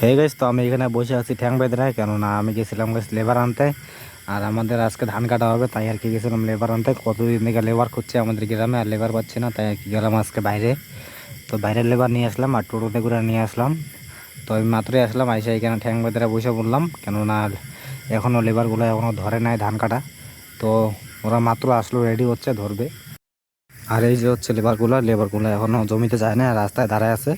হয়ে গেছে। তো আমি এখানে বসে আছি ঠ্যাং বেঁধে, কেননা আমি গেছিলাম লেবার আনতে, আর আমাদের আজকে ধান কাটা হবে, তাই আর কি গেছিলাম লেবার আনতে। কতদিন থেকে লেবার খুঁজছে আমাদের গ্রামে, আর লেবার পাচ্ছি না, তাই আর কি গেলাম আজকে বাইরে। তো বাইরের লেবার নিয়ে আসলাম আর টোটোতে করে নিয়ে আসলাম। তো আমি মাত্রই আসলাম, আইসা এখানে ঠ্যাং বেঁধে বসে বললাম, কেননা এখনও লেবারগুলো এখনও ধরে নাই ধান কাটা। তো ওরা মাত্র আসলো, রেডি হচ্ছে, ধরবে। আর এই যে হচ্ছে লেবারগুলো এখনও জমিতে যায় না, রাস্তায় দাঁড়ায় আছে।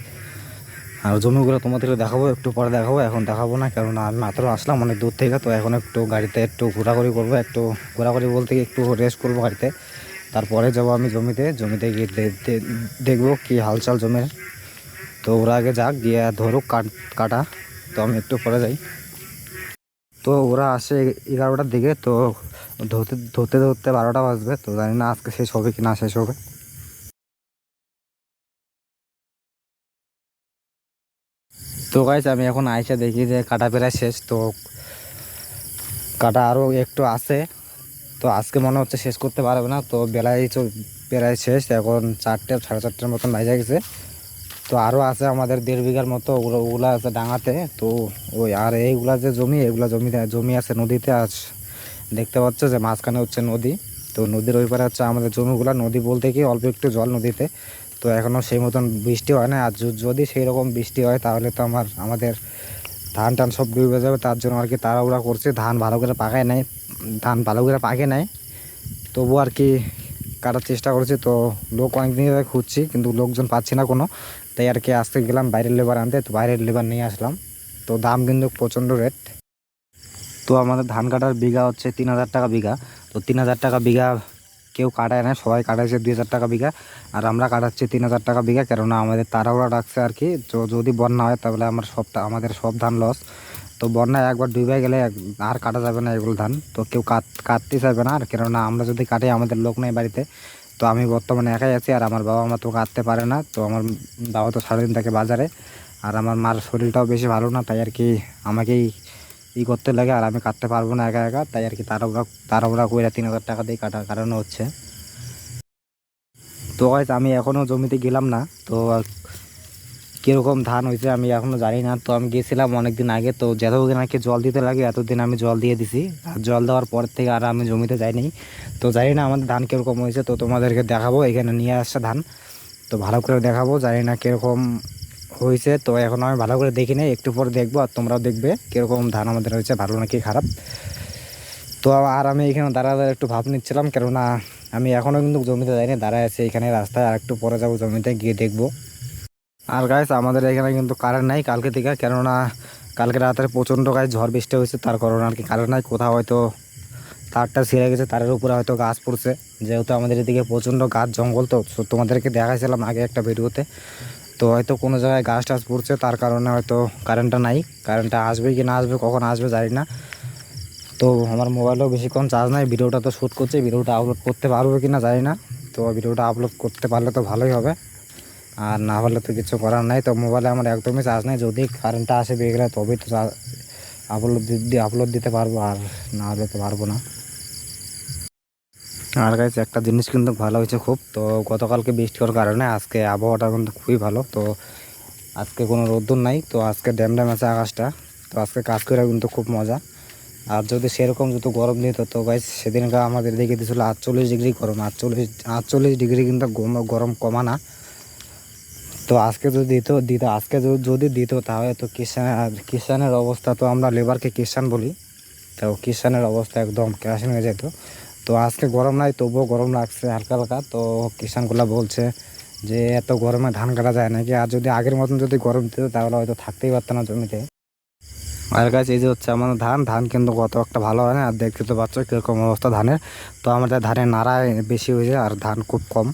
আর জমিগুলো তোমাদেরকে দেখাবো, একটু পরে দেখাবো, এখন দেখাবো না, কেননা আমি মাত্র আসলাম অনেক দূর থেকে। তো এখন একটু গাড়িতে একটু ঘোরাঘুরি করবো, একটু ঘোরাঘুরি বলতে একটু রেস্ট করবো গাড়িতে। তারপরে যাবো আমি জমিতে গিয়ে দেখবো কি হালচাল জমির। তো ওরা আগে যাক, গিয়ে ধরুক কাটা। তো আমি একটু পরে যাই। তো ওরা আসে 11টার দিকে। তো ধরতে ধরতে ধরতে 12টা বাজবে। তো জানি না আজকে শেষ হবে কি না শেষ হবে। তো গাইস আমি এখন আইসা দেখি যে কাটা প্রায় শেষ। তো কাটা আরও একটু আছে। তো আজকে মনে হচ্ছে শেষ করতে পারবে না। তো বেলায় প্রায় শেষ, এখন 4টে 4:30টার মতন বাজে গেছে। তো আরও আছে আমাদের 1.5 বিঘার মতো, ওগুলা আছে ডাঙাতে। তো ওই আর এইগুলা যে এগুলা জমি আছে নদীতে। আজ দেখতে পাচ্ছ যে মাঝখানে হচ্ছে নদী। তো নদীর ওই পারে হচ্ছে আমাদের জমিগুলা। নদী বলতে কি অল্প একটু জল নদীতে। তো এখনও সেই মতন বৃষ্টি হয় না। আর যদি সেই রকম বৃষ্টি হয় তাহলে তো আমাদের ধান টান সব ডুবে যাবে। তার জন্য আর কি তাড়াহুড়া করছে, ধান ভালো করে পাকে নাই। তবু আর কি কাটার চেষ্টা করছি। তো লোক অনেকদিন ধরে খুঁজছি, কিন্তু লোকজন পাচ্ছি না কোনো। তাই আর কি আজকে গেলাম বাইরের লেবার আনতে। তো বাইরের লেবার নিয়ে আসলাম। তো দাম কিন্তু প্রচণ্ড রেট। তো আমাদের ধান কাটার বিঘা হচ্ছে 3,000 টাকা বিঘা। তো 3,000 টাকা বিঘা কেউ কাটায় না, সবাই কাটাচ্ছে 2,000 টাকা বিঘা। আর আমরা কাটাচ্ছি 3,000 টাকা বিঘা, কেননা আমাদের তাড়াহুড়া রাখছে আর কি। তো যদি বন্যা হয় তাহলে আমাদের সব ধান লস। তো বন্যায় একবার ডুবে গেলে আর কাটা যাবে না এগুলো ধান। তো কেউ কাটতে চাইবে না। আর কেননা আমরা যদি কাটি, আমাদের লোক নেই বাড়িতে। তো আমি বর্তমানে একাই আছি, আর আমার বাবা মা তো কাটতে পারে না। তো আমার বাবা তো সারাদিন থাকে বাজারে, আর আমার মার শরীরটাও বেশি ভালো না, তাই আর কি আমাকেই করতে লাগে। আর আমি কাটতে পারবো না একা একা, তাই আর কি তাড়াহুড়া করে 3,000 টাকা দিয়ে কাটানো হচ্ছে। তো গাইস আমি এখনও জমিতে গেলাম না। তো কীরকম ধান হয়েছে আমি এখনও জানি না। তো আমি গেছিলাম অনেক দিন আগে। তো যতদিন আর কি জল দিতে লাগে এতদিন আমি জল দিয়ে দিছি। আর জল দেওয়ার পর থেকে আর আমি জমিতে যাইনি। তো জানি না আমাদের ধান কীরকম হয়েছে। তো তোমাদেরকে দেখাবো, এখানে নিয়ে আসছে ধান। তো ভালো করে দেখাবো, জানি না কীরকম হয়েছে। তো এখন আমি ভালো করে দেখি নাই, একটু পর দেখবো, আর তোমরাও দেখবে কীরকম ধান আমাদের হয়েছে, ভালো নাকি খারাপ। তো আর আমি এখানে দাঁড়া একটু ভাব নিচ্ছিলাম, কেননা আমি এখনও কিন্তু জমিতে যাইনি, দাঁড়ায় আছি এখানে রাস্তায়। আর একটু পরে যাবো জমিতে, গিয়ে দেখবো। আর গাইস আমাদের এখানে কিন্তু কারেন্ট নাই কালকে থেকে, কেননা কালকে রাতে প্রচণ্ড ঝড় বৃষ্টি হয়েছে, তার কারণে আর কি কারেন্ট নাই। কোথাও হয়তো তারটা ছিঁড়ে গেছে, তারের উপরে হয়তো গাছ পড়ছে। যেহেতু আমাদের এদিকে প্রচণ্ড গাছ জঙ্গল, তো তোমাদেরকে দেখাইছিলাম আগে একটা ভিডিওতে। তো হয়তো কোনো জায়গায় গাছ টাছ পড়ছে, তার কারণে হয়তো কারেন্টটা নাই। কারেন্টটা আসবে কি না আসবে, কখন আসবে জানি না। তো আমার মোবাইলেও বেশিক্ষণ চার্জ নাই, ভিডিওটা তো শ্যুট করছে, ভিডিওটা আপলোড করতে পারবো কি না জানি না। তো ভিডিওটা আপলোড করতে পারলে তো ভালোই হবে, আর না হলে তো কিছু করার নাই। তো মোবাইলে আমার একদমই চার্জ নেই, যদি কারেন্টটা আসে বেগলে তবেই তো আপলোড দিতে পারবো, আর না হলে তো পারবো না। আর গাইস একটা জিনিস কিন্তু ভালো হয়েছে খুব। তো গতকালকে বৃষ্টি হওয়ার কারণে আজকে আবহাওয়াটা কিন্তু খুবই ভালো। তো আজকে কোনো রোদ্দুর নাই। তো আজকে ড্যাম আছে আকাশটা। তো আজকে কাজ করে কিন্তু খুব মজা। আর যদি সেরকম যদি গরম দিত, তো গাইস সেদিনকে আমাদের দিকে দিয়েছিল 48 ডিগ্রি গরম। 48 ডিগ্রি কিন্তু গরম কমা না। তো আজকে যদি আজকে যদি দিত তাহলে তো কিষানের অবস্থা, তো আমরা লেবারকে কিষান বলি। তো কিষানের অবস্থা একদম কেরাসিন হয়ে যেত। তো আজকে গরম নাই, তবুও গরম লাগছে হালকা হালকা। তো কিষানগুলো বলছে যে এত গরমে ধান কাটা যায় নাকি। আর যদি আগের মতন যদি গরম দিত তাহলে হয়তো থাকতেই পারত না জমিতে। আর গাছ এই যে হচ্ছে আমাদের ধান কিন্তু কত একটা ভালো হয় না। আর দেখতে তো পাচ্ছ কীরকম অবস্থা ধানের। তো আমাদের ধানের নাড়া বেশি হয়েছে আর ধান খুব কম।